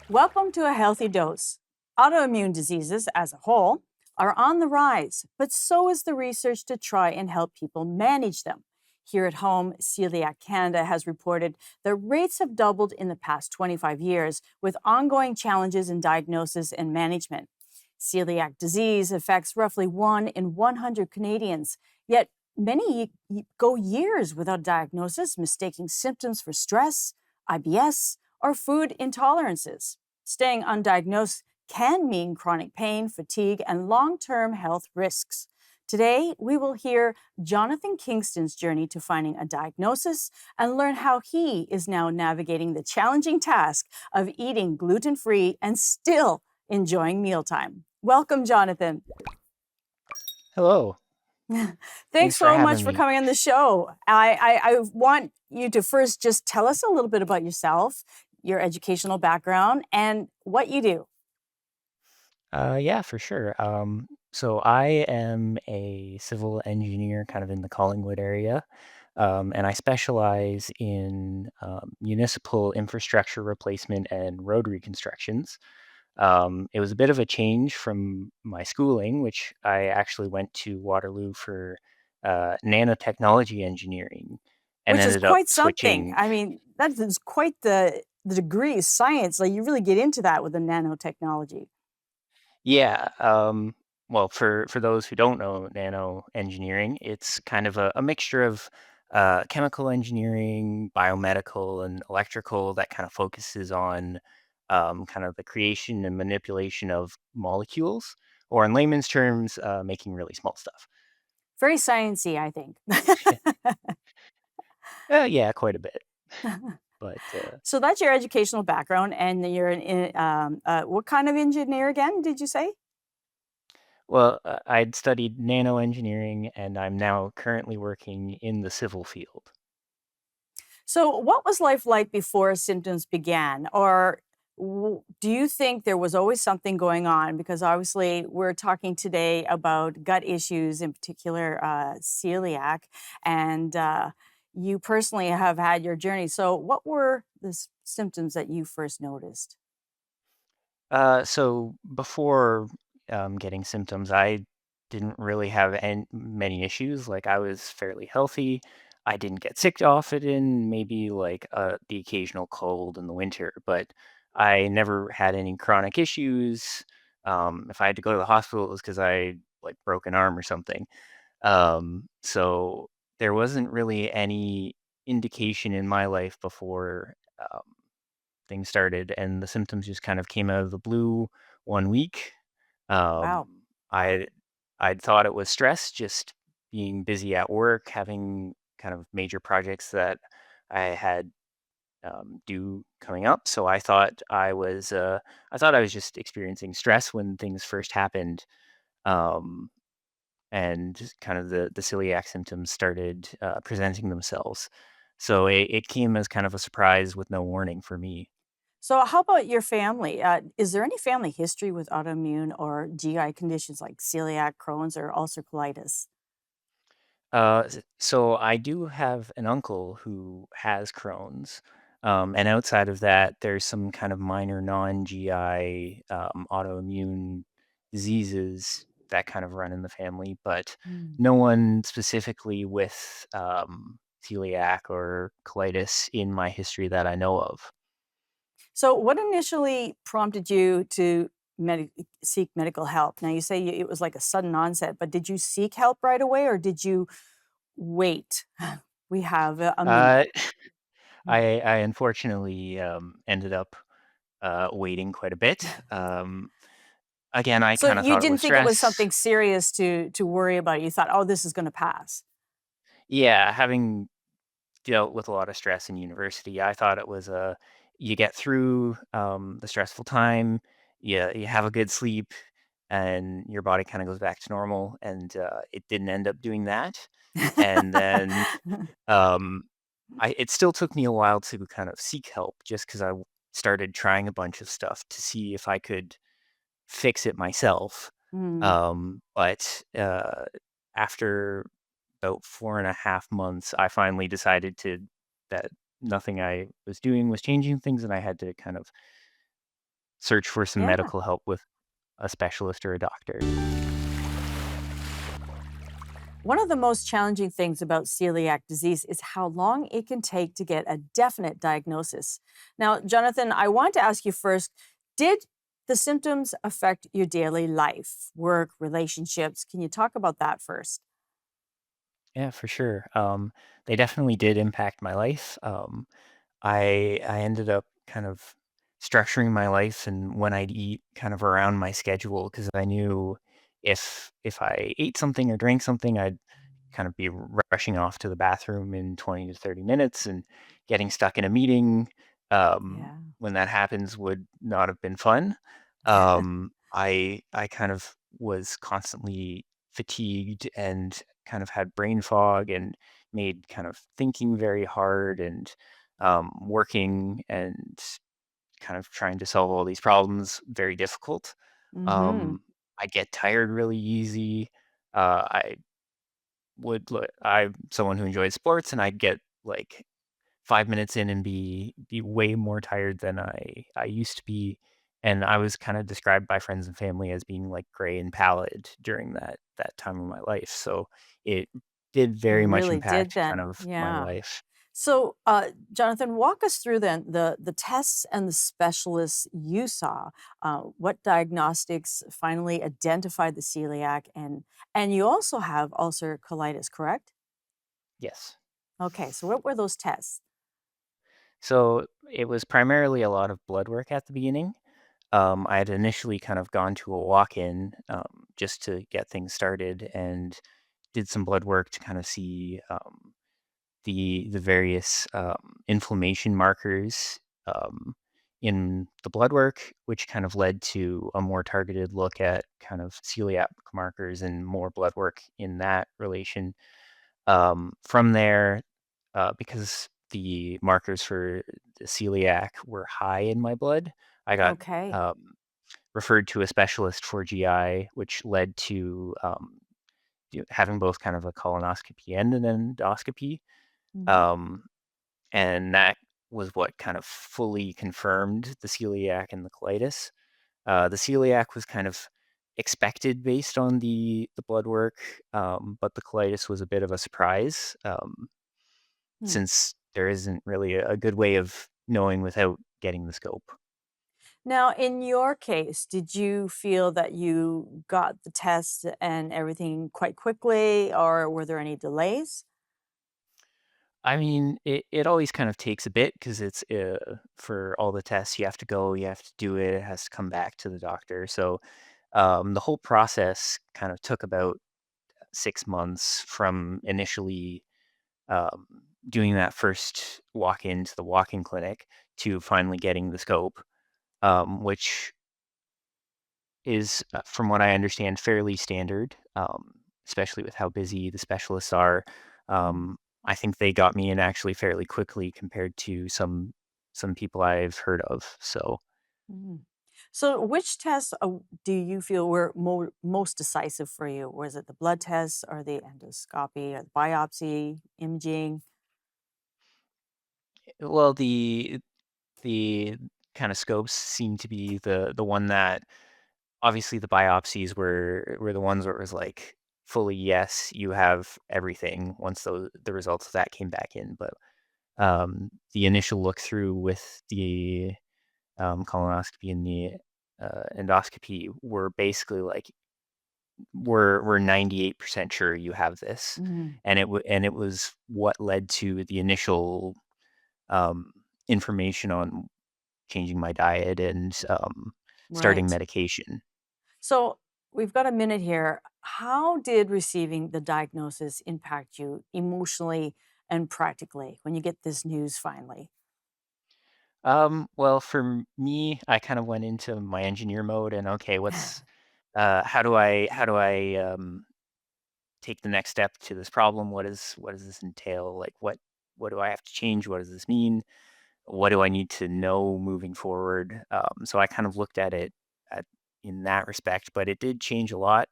Welcome to A Healthy Dose. Autoimmune diseases as a whole are on the rise, but so is the research to try and help people manage them. Here at home, Celiac Canada has reported that rates have doubled in the past 25 years, with ongoing challenges in diagnosis and management. Celiac disease affects roughly 1 in 100 Canadians, yet many go years without diagnosis, mistaking symptoms for stress, IBS, or food intolerances. Staying undiagnosed can mean chronic pain, fatigue, and long term health risks. Today, we will hear Jonathan Kingston's journey to finding a diagnosis and learn how he is now navigating the challenging task of eating gluten free and still enjoying mealtime. Welcome, Jonathan. Hello. Thanks Thanks for so having much for me. coming on the show. I want you to first just tell us a little bit about yourself, your educational background, and what you do. Yeah, for sure. So I am a civil engineer kind of in the Collingwood area, and I specialize in municipal infrastructure replacement and road reconstructions. It was a bit of a change from my schooling, which I actually went to Waterloo for nanotechnology engineering and Which is ended up quite something. switching. I mean, that is quite the degree, science. Like you really get into that with the nanotechnology. Yeah, well, for those who don't know nano engineering, it's kind of a mixture of chemical engineering, biomedical, and electrical that kind of focuses on kind of the creation and manipulation of molecules, or in layman's terms, making really small stuff. Very sciencey, I think. Yeah, quite a bit. But So that's your educational background, and you're what kind of engineer again? Did you say? well, I'd studied nano engineering, and I'm now currently working in the civil field. So, what was life like before symptoms began? Or do you think there was always something going on? Because obviously, we're talking today about gut issues, in particular celiac, and you personally have had your journey. So, what were the symptoms that you first noticed? So before getting symptoms, I didn't really have many issues. Like I was fairly healthy. I didn't get sick often, maybe like the occasional cold in the winter, but I never had any chronic issues. If I had to go to the hospital, it was because I like broke an arm or something. So there wasn't really any indication in my life before things started, and the symptoms just kind of came out of the blue one week. Um, Wow. I I'd thought it was stress, just being busy at work, having kind of major projects that I had due coming up. So I thought I was just experiencing stress when things first happened, um, and just kind of the celiac symptoms started presenting themselves. So it came as kind of a surprise with no warning for me. So, how about your family? Is there any family history with autoimmune or GI conditions like celiac, Crohn's, or ulcer colitis? So I do have an uncle who has Crohn's, and outside of that, there's some kind of minor non-GI autoimmune diseases that kind of run in the family, but Mm. no one specifically with celiac or colitis in my history that I know of. So, what initially prompted you to seek medical help? Now, you say it was like a sudden onset, but did you seek help right away or did you wait? We have a minute. Uh, Mm. I unfortunately ended up waiting quite a bit. Again, I So, kind of you thought it didn't was think it was stress. something serious to worry about. You thought, oh, this is going to pass. Yeah, having dealt with a lot of stress in university, I thought it was you get through the stressful time, you have a good sleep, and your body kind of goes back to normal. And it didn't end up doing that. And then um, it still took me a while to kind of seek help, just because started trying a bunch of stuff to see if I could fix it myself. Mm. But after about 4.5 months, I finally decided that nothing I was doing was changing things, and I had to kind of search for some Yeah. medical help with a specialist or a doctor. One of the most challenging things about celiac disease is how long it can take to get a definite diagnosis. Now, Jonathan, I want to ask you first, did the symptoms affect your daily life, work, relationships? Can you talk about that first? Yeah, for sure. They definitely did impact my life. I ended up kind of structuring my life and when I'd eat kind of around my schedule because I knew if I ate something or drank something, I'd kind of be rushing off to the bathroom in 20 to 30 minutes and getting stuck in a meeting. Yeah. When that happens would not have been fun. I kind of was constantly fatigued and kind of had brain fog and made kind of thinking very hard and working and kind of trying to solve all these problems very difficult. Hmm. Um, I get tired really easy. I I'm someone who enjoys sports, and I'd get like 5 minutes in and be way more tired than I used to be. And I was kind of described by friends and family as being like gray and pallid during that time of my life. So it did It very much really did impact kind then. of my Yeah. life. So, Jonathan, walk us through then the tests and the specialists you saw. What diagnostics finally identified the celiac, and you also have ulcer colitis, correct? Yes. Okay, so what were those tests? So it was primarily a lot of blood work at the beginning. I had initially kind of gone to a walk-in just to get things started and did some blood work to kind of see the various inflammation markers um, in the blood work, which kind of led to a more targeted look at kind of celiac markers and more blood work in that relation. From there, because the markers for the celiac were high in my blood, I got Okay. um, referred to a specialist for GI, which led to having both kind of a colonoscopy and an endoscopy. Mhm. Um, and that was what kind of fully confirmed the celiac and the colitis. The celiac was kind of expected based on the blood work, but the colitis was a bit of a surprise Hmm. since there isn't really a good way of knowing without getting the scope. Now, in your case, did you feel that you got the test and everything quite quickly, or were there any delays? I mean, it always kind of takes a bit because it's for all the tests you have to go, you have to do it, it has to come back to the doctor. So the whole process kind of took about 6 months from initially um, doing that first walk into the walk-in clinic to finally getting the scope, which is, from what I understand, fairly standard, especially with how busy the specialists are. Mm, Um, I think they got me in actually fairly quickly compared to some people I've heard of. So mm. So, which tests do you feel were most decisive for you? Was it the blood tests, or the endoscopy, or the biopsy, imaging? well, the kind of scopes seem to be the one that obviously the biopsies were the ones where it was like fully yes, you have everything once the results of that came back in. But the initial look through with the colonoscopy and the endoscopy were basically like we're 98% sure you have this, Mhm. and it was what led to the initial um, information on changing my diet and starting Right. medication. So, we've got a minute here. How did receiving the diagnosis impact you emotionally and practically when you get this news finally? Well, for me, I kind of went into my engineer mode and okay, how do I take the next step to this problem? What does this entail? Like what do I have to change? What does this mean? What do I need to know moving forward? So I kind of looked at it at, in that respect, but it did change a lot.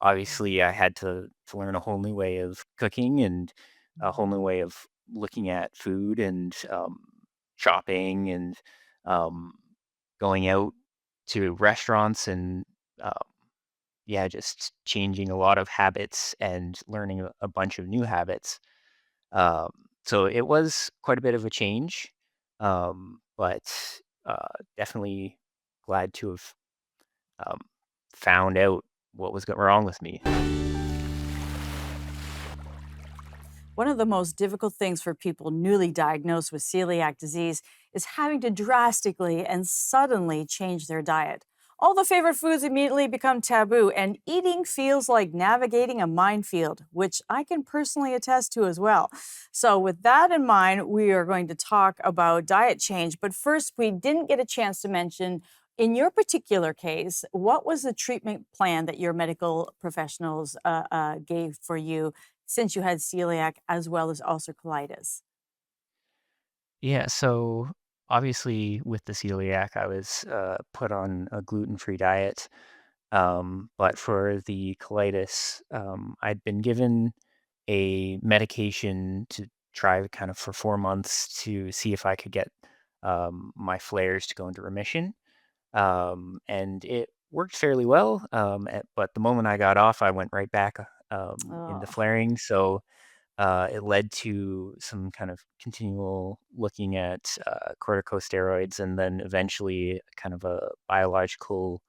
Obviously, I had to learn a whole new way of cooking and a whole new Mhm. way of looking at food and shopping and um, going out. to restaurants and um, yeah, just changing a lot of habits and learning a bunch of new habits. Um, so it was quite a bit of a change, but definitely glad to have um, found out what was wrong with me. One of the most difficult things for people newly diagnosed with celiac disease is having to drastically and suddenly change their diet. All the favorite foods immediately become taboo, and eating feels like navigating a minefield, which I can personally attest to as well. So, with that in mind, we are going to talk about diet change. But first, we didn't get a chance to mention in your particular case, what was the treatment plan that your medical professionals gave for you since you had celiac as well as ulcer colitis? Yeah, so obviously with the celiac, I was put on a gluten-free diet. But for the colitis, I'd been given a medication to try kind of for 4 months to see if I could get my flares to go into remission. And it worked fairly well. But the moment I got off, I went right back into Oh. flaring. So it led to some kind of continual looking at corticosteroids and then eventually kind of a biological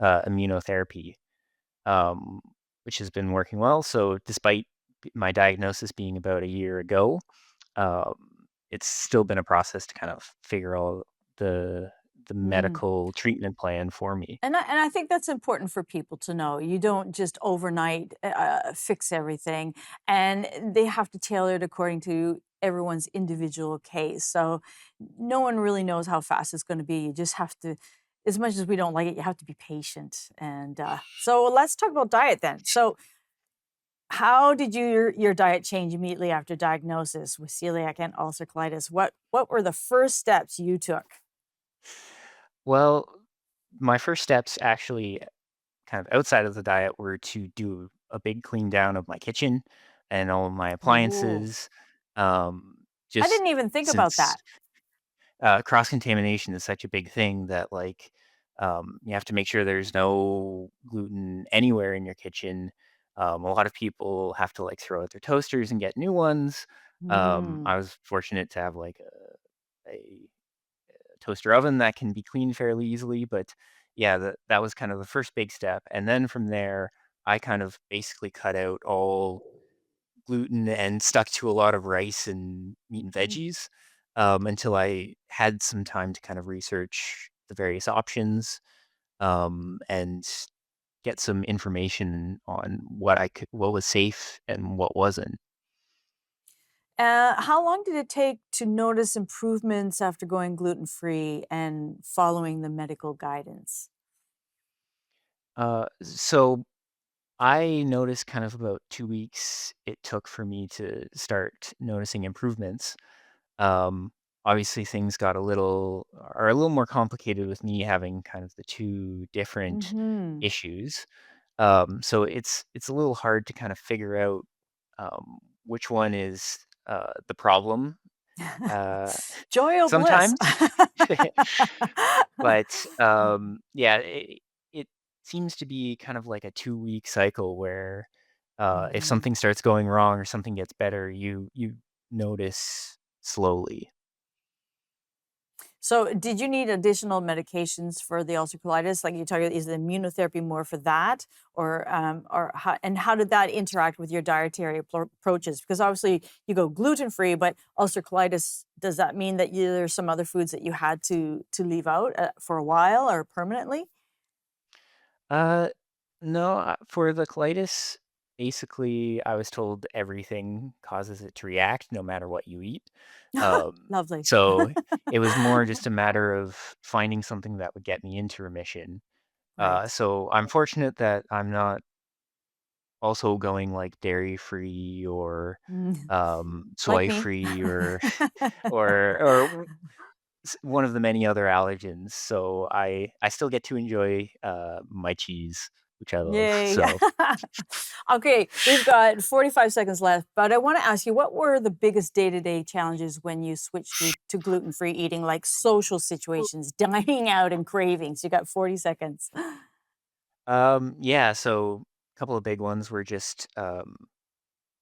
immunotherapy, um, which has been working well. So, despite my diagnosis being about a year ago, um, it's still been a process to kind of figure all the the Mm. medical treatment plan for me. And I think that's important for people to know. You don't just overnight fix everything, and they have to tailor it according to everyone's individual case. So no one really knows how fast it's going to be. You just have to, as much as we don't like it, you have to be patient. And so let's talk about diet then. So how did your diet change immediately after diagnosis with celiac and ulcer colitis? What were the first steps you took? Well, my first steps actually kind of outside of the diet were to do a big clean down of my kitchen and all of my Ooh, appliances. Um, I just didn't even think about since that. cross contamination is such a big thing that like you have to make sure there's no gluten anywhere in your kitchen. A lot of people have to like throw out their toasters and get new ones. Mm. I was fortunate to have like a toaster oven that can be cleaned fairly easily, but yeah, that was kind of the first big step. And then from there, I kind of basically cut out all gluten and stuck to a lot of rice and meat and Mm. veggies, until I had some time to kind of research the various options, and get some information on what was safe and what wasn't. How long did it take to notice improvements after going gluten free and following the medical guidance? So I noticed kind of about 2 weeks it took for me to start noticing improvements. Um, Obviously things got a little more complicated with me having kind of the two different Hmm. issues. So it's a little hard to kind of figure out which one is the problem. Uh, Joy or bliss? Sometimes, but yeah, it seems to be kind of like a 2 week cycle where if Mhm. something starts going wrong or something gets better, you notice slowly. So, did you need additional medications for the ulcer colitis? Like you talk, is the immunotherapy more for that, or how, and how did that interact with your dietary approaches? Because obviously you go gluten free, but ulcer colitis, does that mean that there's some other foods that you had to leave out for a while or permanently? Uh, no, for the colitis, basically, I was told everything causes it to react no matter what you eat. Lovely. So it was more just a matter of finding something that would get me into remission. Right. So I'm fortunate that I'm not also going like dairy free or Mm, like soy me. free or or one of the many other allergens. So I still get to enjoy my cheese. which I love. Yay. So, Okay, we've got 45 seconds left, but I want to ask you, what were the biggest day-to-day challenges when you switched to gluten-free eating, like social situations, dining out, and cravings? You got 40 seconds. yeah, so a couple of big ones were just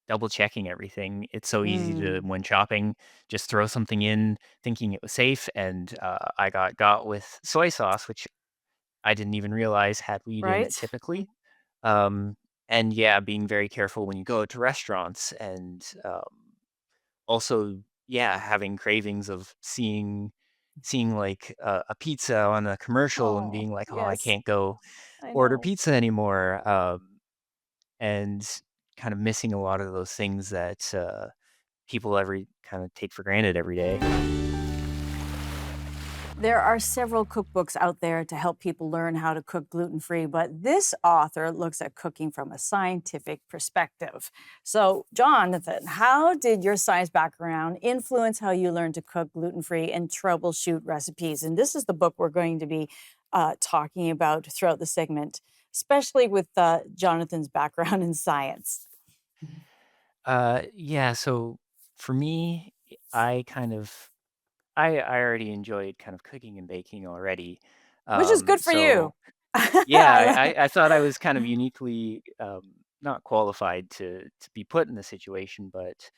double checking everything. It's so easy to, Mm, when shopping, just throw something in thinking it was safe. And I got with soy sauce, which I didn't even realize had wheat in it right? typically. Um, and yeah, being very careful when you go to restaurants and also, yeah, having cravings of seeing like a pizza on a commercial and Oh, being like, oh, I yes, can't go I order know. pizza anymore. And kind of missing a lot of those things that people every kind of take for granted every day. There are several cookbooks out there to help people learn how to cook gluten free, but this author looks at cooking from a scientific perspective. So, Jonathan, how did your science background influence how you learned to cook gluten free and troubleshoot recipes? And this is the book we're going to be talking about throughout the segment, especially with Jonathan's background in science, Yeah, so for me, I kind of I already enjoyed kind of cooking and baking already. which is good for you. So yeah, I thought I was kind of uniquely not qualified to be put in the situation, but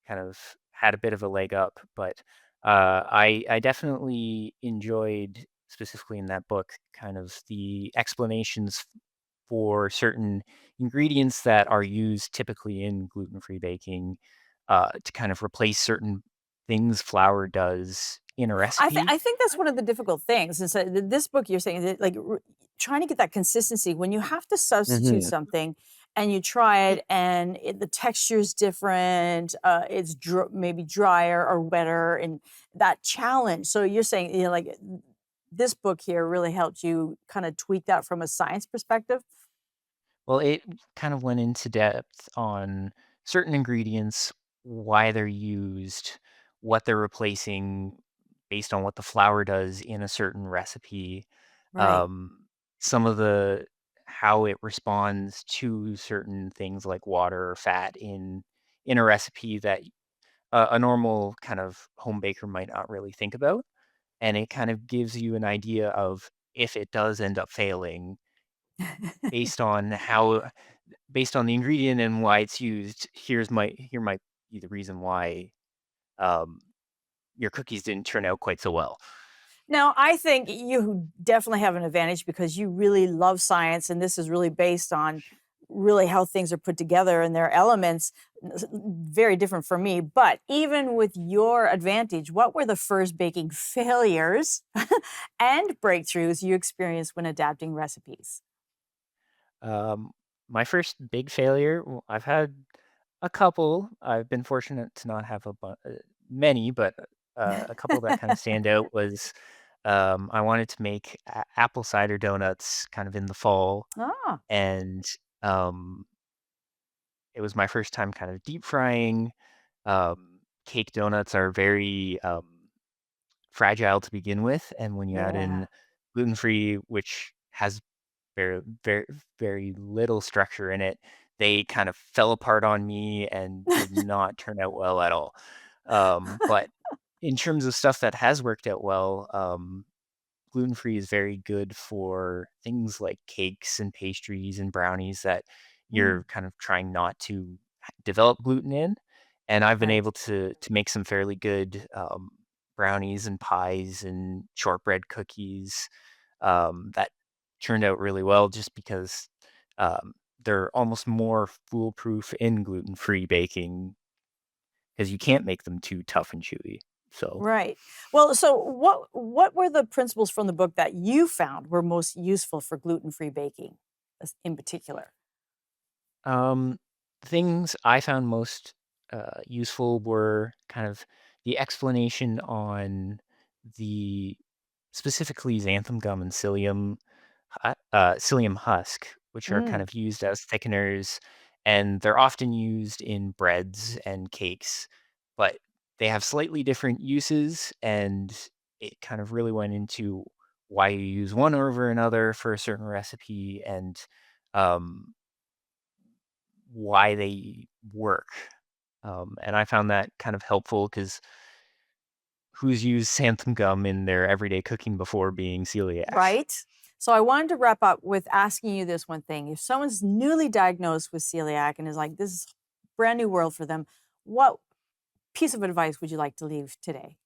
kind of had a bit of a leg up. But I definitely enjoyed, specifically in that book, kind of the explanations for certain ingredients that are used typically in gluten-free baking to kind of replace certain things flour does in a recipe. I think that's one of the difficult things is that this book you're saying that like trying to get that consistency when you have to substitute Hmm. something and you try it and the texture is different, it's maybe drier or wetter, and that challenge. So you're saying, you know, like this book here really helped you kind of tweak that from a science perspective, Well, it kind of went into depth on certain ingredients, why they're used, what they're replacing based on what the flour does in a certain recipe, right? um, some of the how it responds to certain things like water or fat in a recipe that a normal kind of home baker might not really think about, and it kind of gives you an idea of if it does end up failing based on how based on the ingredient and why it's used, here might be the reason why, um, your cookies didn't turn out quite so well. Now, I think you definitely have an advantage because you really love science, and this is really based on really how things are put together and their elements. Very different from me. But even with your advantage, what were the first baking failures and breakthroughs you experienced when adapting recipes? Um, my first big failure, I've had a couple. I've been fortunate to not have many, but, a couple that kinda stand out was, I wanted to make apple cider donuts kind of in the fall, Ah, and, um, it was my first time kind of deep frying. Cake donuts are very, fragile to begin with, and when you add yeah. in gluten-free, which has very, very, very little structure in it, they kind of fell apart on me and did not turn out well at all. But in terms of stuff that has worked out well, gluten-free is very good for things like cakes and pastries and brownies that Mm, you're kind of trying not to develop gluten in. And I've been right. able to make some fairly good brownies and pies and shortbread cookies that turned out really well just because um, they're almost more foolproof in gluten-free baking because you can't make them too tough and chewy. So Right. Well, so what were the principles from the book that you found were most useful for gluten-free baking in particular? Um, things I found most useful were kind of the explanation on the specifically xanthan gum and psyllium husk, which are kind Mm, of used as thickeners, and they're often used in breads and cakes, but they have slightly different uses, and it kind of really went into why you use one over another for a certain recipe, and um, why they work. And I found that kind of helpful because who's used xanthan gum in their everyday cooking before being celiac? Right? So I wanted to wrap up with asking you this one thing. If someone's newly diagnosed with celiac and is like, this is brand new world for them, what piece of advice would you like to leave today?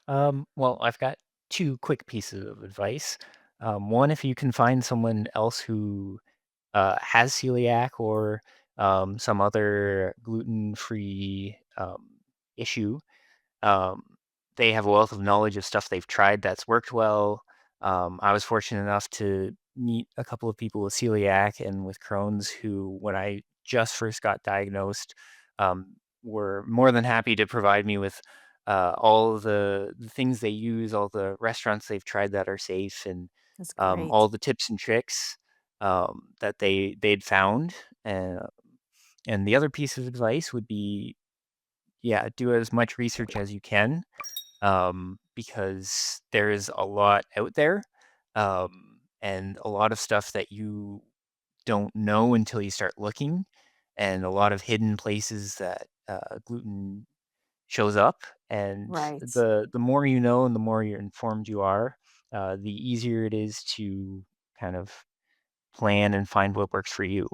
Well, I've got two quick pieces of advice. One, if you can find someone else who has celiac or some other gluten-free issue, um, they have a wealth of knowledge of stuff they've tried that's worked well. I was fortunate enough to meet a couple of people with celiac and with Crohn's who, when I just first got diagnosed, were more than happy to provide me with all the things they use, all the restaurants they've tried that are safe, and That's great. all the tips and tricks that they'd found. And and the other piece of advice would be, yeah, do as much research as you can, because there is a lot out there, and a lot of stuff that you don't know until you start looking, and a lot of hidden places that gluten shows up. And Right. the more you know, and the more you're informed you are, the easier it is to kind of plan and find what works for you.